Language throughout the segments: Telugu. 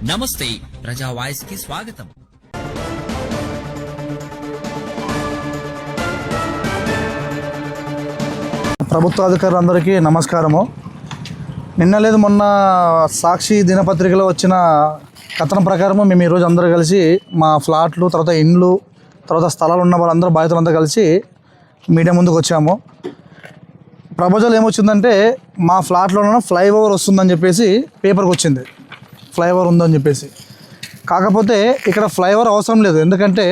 నమస్తే ప్రజా వాయిస్ కి స్వాగతం. ప్రభుత్వ అధికారులందరికీ నమస్కారము. నిన్న లేదు మొన్న సాక్షి దినపత్రికలో వచ్చిన కథనం ప్రకారము మేము ఈరోజు అందరూ కలిసి మా ఫ్లాట్లు, తర్వాత ఇండ్లు, తర్వాత స్థలాలు ఉన్న వాళ్ళందరూ బాధితులందరూ కలిసి మీడియా ముందుకు వచ్చాము. ప్రపోజల్ ఏమొచ్చిందంటే మా ఫ్లాట్లోనే ఫ్లైఓవర్ వస్తుందని చెప్పేసి పేపర్కి వచ్చింది, ఫ్లైఓవర్ ఉందని చెప్పేసి. కాకపోతే ఇక్కడ ఫ్లైఓవర్ అవసరం లేదు, ఎందుకంటే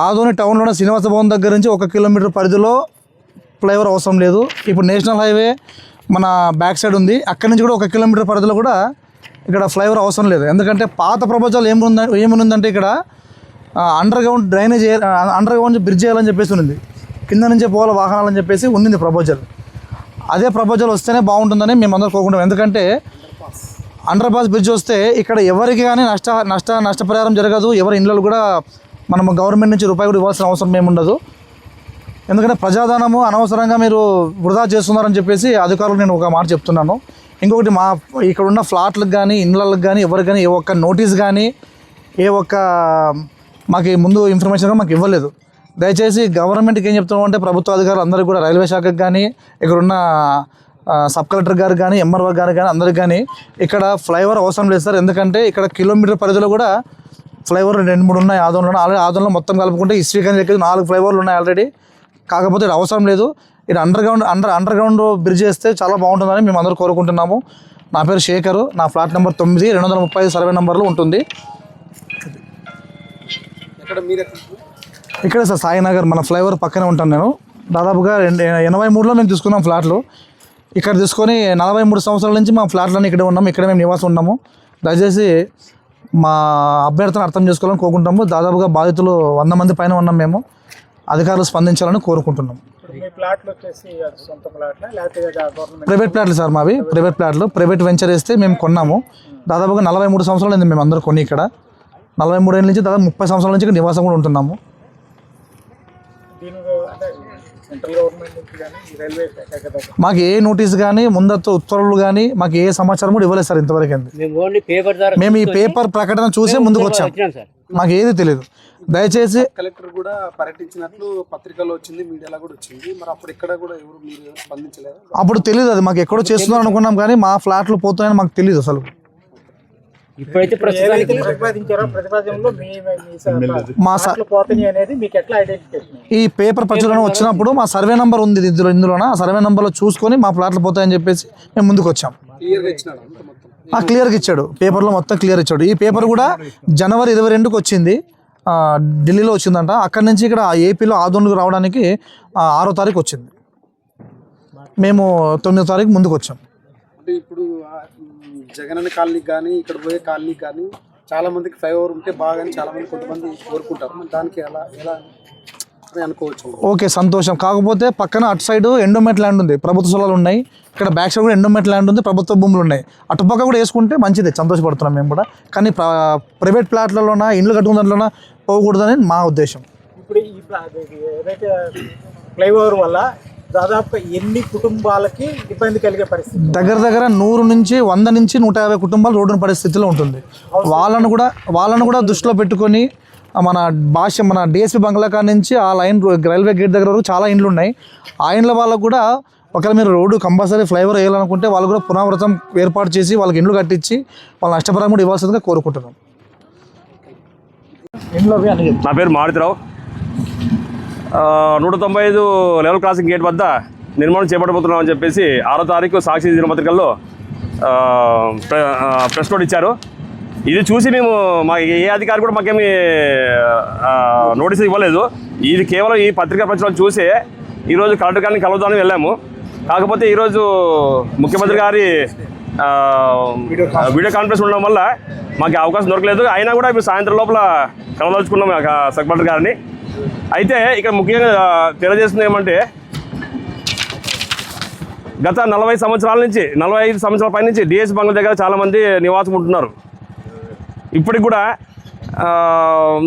ఆదోని టౌన్లోనే శ్రీనివాస భవన్ దగ్గర నుంచి 1 కిలోమీటర్ పరిధిలో ఫ్లైఓవర్ అవసరం లేదు. ఇప్పుడు నేషనల్ హైవే మన బ్యాక్ సైడ్ ఉంది, అక్కడి నుంచి కూడా 1 కిలోమీటర్ పరిధిలో కూడా ఇక్కడ ఫ్లైఓవర్ అవసరం లేదు. ఎందుకంటే పాత ప్రపోజల్ ఏముందంటే ఇక్కడ అండర్ గ్రౌండ్ బ్రిడ్జ్ చేయాలని చెప్పేసి ఉంది, కింద నుంచే పోవాలి వాహనాలని చెప్పేసి ఉంది ప్రపోజల్. అదే ప్రపోజల్ వస్తేనే బాగుంటుందని మేము అందరూ కోరుకుంటాం. ఎందుకంటే అండర్ పాస్ బ్రిడ్జ్ వస్తే ఇక్కడ ఎవరికి కానీ నష్టపరిహారం జరగదు, ఎవరి ఇళ్ళలు కూడా మనం గవర్నమెంట్ నుంచి రూపాయి కూడా ఇవ్వాల్సిన అవసరం ఏముండదు. ఎందుకంటే ప్రజాధనము అనవసరంగా మీరు వృధా చేస్తున్నారని చెప్పేసి అధికారులు నేను ఒక మాట చెప్తున్నాను. ఇంకొకటి, మా ఇక్కడ ఉన్న ఫ్లాట్లకు కానీ ఇళ్ళకి కానీ ఎవరికి కానీ ఏ ఒక్క నోటీస్ కానీ ఏ ఒక్క మాకు ముందు ఇన్ఫర్మేషన్ కానీ మాకు ఇవ్వలేదు. దయచేసి గవర్నమెంట్కి ఏం చెప్తున్నాం అంటే ప్రభుత్వ అధికారులు అందరికీ కూడా, రైల్వే శాఖకు కానీ ఇక్కడున్న సబ్ కలెక్టర్ గారు కానీ ఎంఆర్ఓ గారు కానీ అందరికి కానీ ఇక్కడ ఫ్లైఓవర్ అవసరం లేదు సార్. ఎందుకంటే ఇక్కడ కిలోమీటర్ పరిధిలో కూడా ఫ్లైఓవర్ 2-3 ఉన్నాయి ఆదోన్లో. ఆల్రెడీ ఆదోన్లో మొత్తం కలుపుకుంటే ఈ శ్రీకాంత్ దగ్గర 4 ఫ్లైఓవర్లు ఉన్నాయి ఆల్రెడీ. కాకపోతే ఇది అవసరం లేదు. ఇది అండర్ గ్రౌండ్ బ్రిడ్జ్ చేస్తే చాలా బాగుంటుందని మేము అందరూ కోరుకుంటున్నాము. నా పేరు శేఖరు, నా ఫ్లాట్ నెంబర్ 9 235 సర్వే నెంబర్లో ఉంటుంది. ఇక్కడే సార్ సాయినగర్, మన ఫ్లైఓవర్ పక్కనే ఉంటాను నేను. దాదాపుగా 83లో మేము తీసుకున్నాం ఫ్లాట్లు. ఇక్కడ తీసుకొని 43 సంవత్సరాల నుంచి మా ఫ్లాట్లన్నీ ఇక్కడే ఉన్నాము, ఇక్కడే మేము నివాసం ఉన్నాము. దయచేసి మా అభ్యర్థన అర్థం చేసుకోవాలని కోరుకుంటాము. దాదాపుగా బాధితులు 100 మంది పైన ఉన్నాం మేము. అధికారులు స్పందించాలని కోరుకుంటున్నాం. ప్రైవేట్ ప్లాట్లు సార్ మావి, ప్రైవేట్ ప్లాట్లు. ప్రైవేట్ వెంచర్ వేస్తే మేము కొన్నాము. దాదాపుగా 43 సంవత్సరాలు అయింది మేము అందరూ కొని. ఇక్కడ 43 ఏళ్ళ నుంచి దాదాపు 30 సంవత్సరాల నుంచి ఇక్కడ నివాసం కూడా ఉంటున్నాము. మాకు ఏ నోటీస్ కానీ ముందస్తు ఉత్తర్వులు కానీ మాకు ఏ సమాచారం కూడా ఇవ్వలేదు సార్ ఇంతవరకు. మేము ఈ పేపర్ ప్రకటన చూసే ముందుకు వచ్చాం, మాకు ఏది తెలియదు. దయచేసి కలెక్టర్ కూడా పర్యటించినట్లు పత్రికలో వచ్చింది, మీడియాలో కూడా వచ్చింది. మరి అప్పుడు ఇక్కడ కూడా ఎవరు మీరు స్పందించలేదు? అప్పుడు తెలియదు, అది మాకు ఎక్కడో చేస్తున్నాం అనుకున్నాం కానీ మా ఫ్లాట్లు పోతున్నాయని మాకు తెలియదు అసలు. ఇప్పుడైతే ఈ పేపర్ ప్రచురణ వచ్చినప్పుడు మా సర్వే నెంబర్ ఉంది ఇందులోన, ఆ సర్వే నెంబర్లో చూసుకొని మా ఫ్లాట్లు పోతాయని చెప్పేసి మేము ముందుకు వచ్చాం. క్లియర్గా ఇచ్చాడు, పేపర్లో మొత్తం క్లియర్ ఇచ్చాడు. ఈ పేపర్ కూడా జనవరి 22కి వచ్చింది, ఢిల్లీలో వచ్చిందంట. అక్కడి నుంచి ఇక్కడ ఏపీలో ఆదోన్కి రావడానికి 6వ తారీఖు వచ్చింది. మేము 9వ తారీఖు ముందుకు వచ్చాం. అంటే ఇప్పుడు జగనన్న కాలనీకి కానీ ఇక్కడ పోయే కాలనీకి కానీ చాలా మందికి ఫ్లైఓవర్ ఉంటే బాగా చాలా మంది కొంతమంది కోరుకుంటారు. దానికి ఎలా అనుకోవచ్చు? ఓకే, సంతోషం. కాకపోతే పక్కన అటు సైడ్ ఎండోమెంట్ ల్యాండ్ ఉంది, ప్రభుత్వ స్థలాలు ఉన్నాయి. ఇక్కడ బ్యాక్ సైడ్ కూడా ఎండోమెంట్ ల్యాండ్ ఉంది, ప్రభుత్వ భూములు ఉన్నాయి. అటుపక్క కూడా వేసుకుంటే మంచిదే, సంతోషపడుతున్నాం మేము కూడా. కానీ ప్రైవేట్ ప్లాట్లలోన ఇండ్లు కట్టుకున్న దాంట్లోన పోకూడదని మా ఉద్దేశం. ఇప్పుడు ఏదైతే ఫ్లైఓవర్ వల్ల దాదాపు ఎన్ని కుటుంబాలకి ఇబ్బంది కలిగే పరిస్థితి? దగ్గర 100 నుంచి 100 నుంచి 150 కుటుంబాలు రోడ్డున పరిస్థితిలో ఉంటుంది. వాళ్ళను కూడా దృష్టిలో పెట్టుకొని మన డిఎస్పీ బంగ్లాకా నుంచి ఆ లైన్ రైల్వే గేట్ దగ్గర వరకు చాలా ఇండ్లు ఉన్నాయి. ఆ ఇండ్ల వాళ్ళకు కూడా ఒకవేళ మీరు రోడ్డు కంపల్సరీ ఫ్లైఓవర్ వేయాలనుకుంటే వాళ్ళు కూడా పునరావృతం ఏర్పాటు చేసి వాళ్ళకి ఇండ్లు కట్టించి వాళ్ళ నష్టపరం కూడా ఇవ్వాల్సిందిగా కోరుకుంటున్నాం. నా పేరు మారుతిరావు. 195 లెవెల్ క్రాసింగ్ గేట్ వద్ద నిర్మాణం చేపట్టబోతున్నామని చెప్పేసి 6వ తారీఖు సాక్షి దినపత్రికల్లో ప్రెస్ నోట్ ఇచ్చారు. ఇది చూసి మేము ఏ అధికారి కూడా మాకేమీ నోటీస్ ఇవ్వలేదు. ఇది కేవలం ఈ పత్రికా ప్రచురణ చూసే ఈరోజు కలెక్టర్ గారిని కలుద్దామని వెళ్ళాము. కాకపోతే ఈరోజు ముఖ్యమంత్రి గారి వీడియో కాన్ఫరెన్స్ ఉండడం వల్ల మాకు అవకాశం దొరకలేదు. అయినా కూడా ఇప్పుడు సాయంత్రం లోపల కలదలుచుకున్నాం సబ్ కలెక్టర్ గారిని. అయితే ఇక్కడ ముఖ్యంగా తెలియజేస్తుంది ఏమంటే, గత 40 సంవత్సరాల నుంచి 45 సంవత్సరాల పై నుంచి డిఎస్ బంగ్లా దగ్గర చాలామంది నివాసం ఉంటున్నారు. ఇప్పటికి కూడా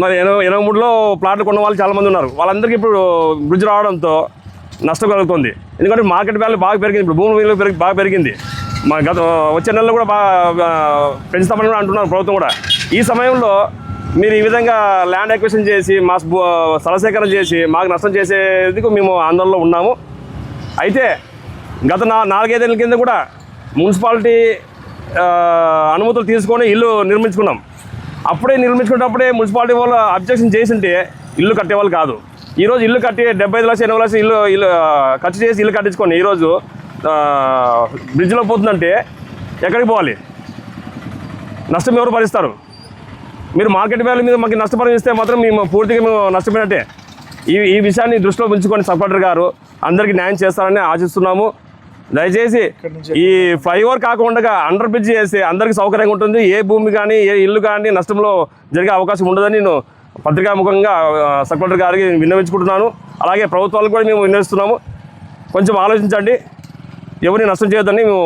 మరి 83లో ప్లాట్లు కొన్న వాళ్ళు చాలామంది ఉన్నారు. వాళ్ళందరికీ ఇప్పుడు బ్రిడ్జ్ రావడంతో నష్టం కలుగుతుంది. ఎందుకంటే మార్కెట్ వాల్యూ బాగా పెరిగింది, ఇప్పుడు భూమి విలువ బాగా పెరిగింది. వచ్చే నెలలో కూడా బాగా పెంచుతామని కూడా అంటున్నారు ప్రభుత్వం కూడా. ఈ సమయంలో మీరు ఈ విధంగా ల్యాండ్ అక్విజిషన్ చేసి మా స్థల సేకరణ చేసి మాకు నష్టం చేసేందుకు మేము ఆందోళనలో ఉన్నాము. అయితే గత 4-5 ఏళ్ళ కింద కూడా మున్సిపాలిటీ అనుమతులు తీసుకొని ఇల్లు నిర్మించుకున్నాం. అప్పుడే నిర్మించుకున్నప్పుడే మున్సిపాలిటీ వాళ్ళు అబ్జెక్షన్ చేసింటే ఇల్లు కట్టేవాళ్ళు కాదు. ఈరోజు ఇల్లు కట్టి 75 లక్షలు 80 లక్షలు ఇల్లు ఖర్చు చేసి ఇల్లు కట్టించుకొని ఈరోజు బ్రిడ్జ్లో పోతుందంటే ఎక్కడికి పోవాలి? నష్టం ఎవరు భరిస్తారు? మీరు మార్కెట్ వాల్యూ మీద మాకు నష్టపరం ఇస్తే మాత్రం మేము పూర్తిగా మేము నష్టపోయినట్టే. ఈ విషయాన్ని దృష్టిలో ఉంచుకొని సబ్ కలెక్టర్ గారు అందరికీ న్యాయం చేస్తారని ఆశిస్తున్నాము. దయచేసి ఈ ఫ్లైఓవర్ కాకుండా అండర్ బ్రిడ్జ్ చేస్తే అందరికీ సౌకర్యంగా ఉంటుంది. ఏ భూమి కానీ ఏ ఇల్లు కానీ నష్టంలో జరిగే అవకాశం ఉండదని నేను పత్రికాముఖంగా సబ్ కలెక్టర్ గారికి విన్నవించుకుంటున్నాను. అలాగే ప్రభుత్వాలకు కూడా మేము విన్నవిస్తున్నాము. కొంచెం ఆలోచించండి, ఎవరిని నష్టం చేయొద్దని. మేము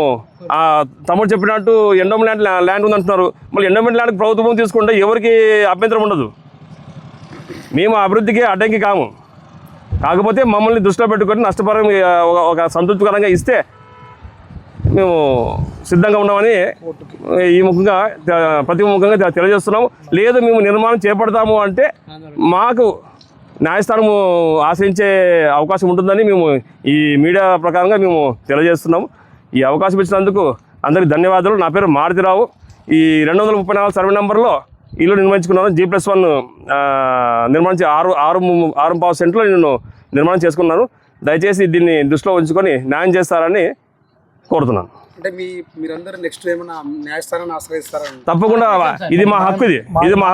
తమ్ముడు చెప్పినట్టు ఎండోమెంట్ ల్యాండ్ ఉందంటున్నారు. మళ్ళీ ఎండోమెంట్ ల్యాండ్కి ప్రభుత్వం తీసుకుంటే ఎవరికి అభ్యంతరం ఉండదు. మేము అభివృద్ధికి అడ్డంకి కాము. కాకపోతే మమ్మల్ని దృష్టిలో పెట్టుకొని నష్టపరం ఒక సంతృప్తికరంగా ఇస్తే మేము సిద్ధంగా ఉన్నామని ఈ ముఖంగా ప్రతిముఖంగా తెలియజేస్తున్నాము. లేదు మేము నిర్మాణం చేపడతాము అంటే మాకు న్యాయస్థానము ఆశ్రయించే అవకాశం ఉంటుందని మేము ఈ మీడియా ప్రకారంగా మేము తెలియజేస్తున్నాము. ఈ అవకాశం ఇచ్చినందుకు అందరికీ ధన్యవాదాలు. నా పేరు మారుతిరావు. ఈ 234 సర్వే నెంబర్లో ఇల్లు నిర్మించుకున్నాను. G+1 నిర్మాణించి 6.5 సెంట్లో నేను నిర్మాణం చేసుకున్నాను. దయచేసి దీన్ని దృష్టిలో ఉంచుకొని న్యాయం చేస్తారని కోరుతున్నాను. అంటే మీరందరూ నెక్స్ట్ ఏమైనా న్యాయస్థానాన్ని ఆశ్రయిస్తారని? తప్పకుండా. ఇది మా హక్కు. ఇది మా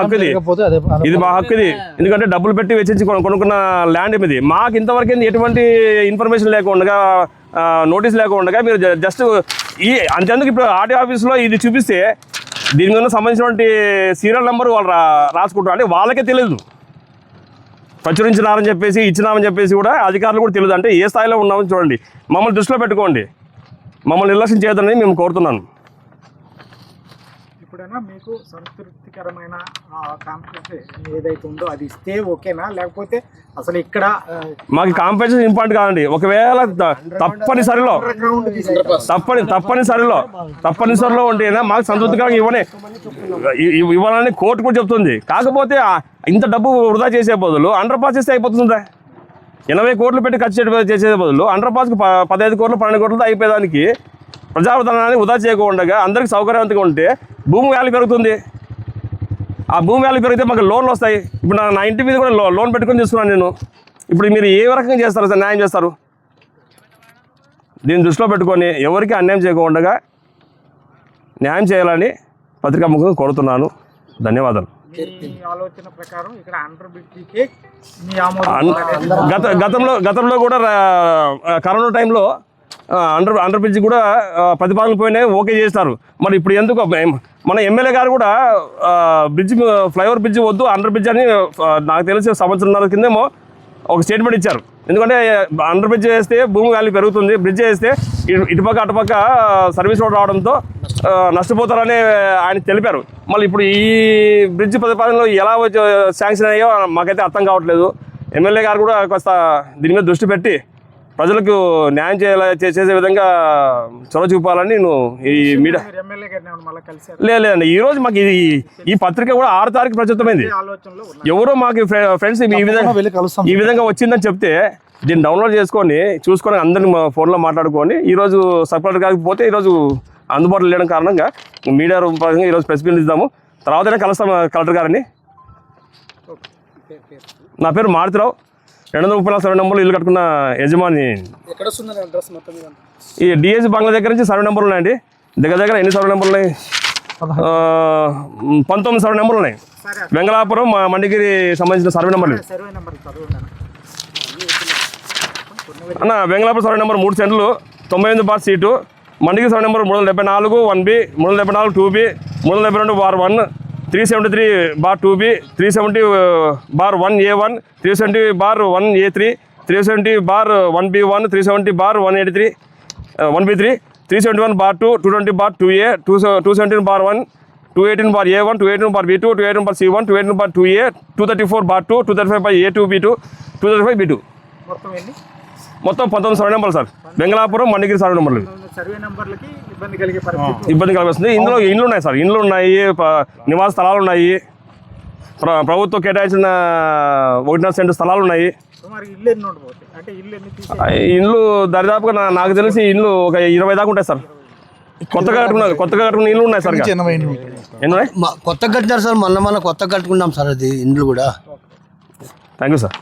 హక్కు. ఎందుకంటే డబ్బులు పెట్టి వెచ్చించి కొనుక్కున్న ల్యాండ్ ఇది. మాకు ఇంతవరకు ఎటువంటి ఇన్ఫర్మేషన్ లేకుండా నోటీస్ లేకుండా మీరు జస్ట్ అంతేందుకు ఇప్పుడు ఆర్టీ ఆఫీస్లో ఇది చూపిస్తే దీని మీద సంబంధించినటువంటి సీరియల్ నెంబర్ వాళ్ళు రాసుకుంటారు. అంటే వాళ్ళకే తెలియదు ప్రచురించినారని చెప్పేసి ఇచ్చినామని చెప్పేసి కూడా అధికారులు కూడా తెలియదు. అంటే ఏ స్థాయిలో ఉన్నామని చూడండి. మమ్మల్ని దృష్టిలో పెట్టుకోండి, మమ్మల్ని నిర్లక్ష్యం చేయొద్దని మేము కోరుతున్నాను. ఇప్పుడైనా మీకు సంతృప్తికరమైన కాంపెన్సేషన్ ఏదైతే ఉందో అది ఇస్తే ఓకేనా, లేకపోతే అసలు ఇక్కడ మాకు కాంపెన్సేషన్ ఇంపార్టెంట్ కాదండి. ఒకవేళ తప్పనిసరిలో ఉంటేనా మాకు సంతృప్తికరంగా ఇవ్వాలని కోర్టు కూడా చెప్తుంది. కాకపోతే ఇంత డబ్బు వృధా చేసే బదులు అండర్ పాస్ చేస్తే అయిపోతుందా? 80 కోట్లు పెట్టి ఖర్చు చేసే బదులు అండర్ పాస్కి 15 కోట్లు 12 కోట్లతో అయిపోయేదానికి ప్రజాధనాన్ని వృధా చేయకుండా అందరికీ సౌకర్యవంతంగా ఉంటే భూమి వాల్యూ పెరుగుతుంది. ఆ భూమి వాల్యూ పెరిగితే మాకు లోన్లు వస్తాయి. ఇప్పుడు నా ఇంటి మీద కూడా లోన్ పెట్టుకొని తీసుకున్నాను నేను. ఇప్పుడు మీరు ఏ రకంగా చేస్తారు సార్? న్యాయం చేస్తారు? దీన్ని దృష్టిలో పెట్టుకొని ఎవరికి అన్యాయం చేయకుండా న్యాయం చేయాలని పత్రికాముఖంగా కోరుతున్నాను. ధన్యవాదాలు. ఆలోచన ప్రకారం ఇక్కడ అండర్ బ్రిడ్జికి మీ ఆమోదం గతంలో కూడా కరోనా టైంలో అండర్ బ్రిడ్జ్ కూడా ప్రతిపాదనలు పోయినాయి, ఓకే చేస్తారు. మరి ఇప్పుడు ఎందుకు మన ఎమ్మెల్యే గారు కూడా ఫ్లైఓవర్ బ్రిడ్జ్ వద్దు అండర్ బ్రిడ్జ్ అని నాకు తెలిసి 1.5 సంవత్సరాల కిందేమో ఒక స్టేట్మెంట్ ఇచ్చారు. ఎందుకంటే అండర్ బ్రిడ్జ్ వేస్తే భూమి వాల్యూ పెరుగుతుంది, బ్రిడ్జ్ వేస్తే ఇటుపక్క అటుపక్క సర్వీస్ రోడ్ రావడంతో నష్టపోతారని ఆయన తెలిపారు. మళ్ళీ ఇప్పుడు ఈ బ్రిడ్జ్ ప్రతిపాదనలో ఎలా శాంక్షన్ అయ్యో మాకైతే అర్థం కావట్లేదు. ఎమ్మెల్యే గారు కూడా కాస్త దీని మీద దృష్టి పెట్టి ప్రజలకు న్యాయం చేసే విధంగా చొరవ చూపాలని నేను ఈ మీడియా లేదండి. ఈరోజు మాకు ఈ పత్రిక కూడా 6 తారీఖు ప్రచురితమైంది. ఎవరో మాకు ఫ్రెండ్స్ ఈ విధంగా వచ్చిందని చెప్తే దీన్ని డౌన్లోడ్ చేసుకొని చూసుకొని అందరిని ఫోన్లో మాట్లాడుకొని ఈరోజు సబ్ కలెక్టర్ గారికి పోతే ఈరోజు అందుబాటులో లేడం కారణంగా మీడియా రూపంగా ఈరోజు ప్రెస్ మీట్ ఇద్దాము. తర్వాతనే కలుస్తాం కలెక్టర్ గారిని. నా పేరు మారుతిరావు. 234 సర్వే నెంబర్లో ఇల్లు కట్టుకున్న యజమాని. ఈ డిఎస్సి బంగ్లా దగ్గర నుంచి సర్వే నెంబర్లు ఉన్నాయండి. దగ్గర ఎన్ని సర్వే నెంబర్లు ఉన్నాయి? 19 సర్వే నెంబర్లు ఉన్నాయి. వెంగళాపురం మండిగిరి సంబంధించిన సర్వే నెంబర్లు అన్న. వెంగళాపురం సర్వే నెంబర్ 3 సెంట్లు 98 seat. Mandigiri survey number 374 1B, 374 2B, 372/1, 373/2B, 370/1A1, 370/1A3, 370/1B1, 370/183, 1B3, 371/2, 220/2A, 217/1, 218/A1, 218/B2, 218/C1, 218/2A, 234/2, 235/A2B2, 235/B2. మొత్తం 19 సర్వే నెంబర్లు సార్. వెంగళాపురం మండిగిరి సర్వే నెంబర్లు. సర్వే నెంబర్లకి ఇబ్బంది కలిగే పరిస్థితి. ఇబ్బంది కలిగిస్తుంది. ఇందులో ఇండ్లు ఉన్నాయి సార్, ఇండ్లు ఉన్నాయి, నివాస స్థలాలు ఉన్నాయి, ప్రభుత్వం కేటాయించిన 1.5 సెంటు స్థలాలు ఉన్నాయి. సుమారు ఇల్లు ఎన్ని ఉండబోతాయి, అంటే ఇల్లు ఎన్ని తీసే ఇండ్లు దరిదాపుగా నాకు తెలిసి ఇండ్లు ఒక 20 దాకా ఉంటాయి సార్. కొత్తగా కట్టుకున్న ఇల్లు ఉన్నాయి సార్. ఇంకా 80 ఇండ్లు. ఎన్ని ఉన్నాయి? కొత్త కట్టినారు సార్, మొన్న కొత్త కట్టుకున్నాం సార్ అది ఇండ్లు కూడా. Thank you sir.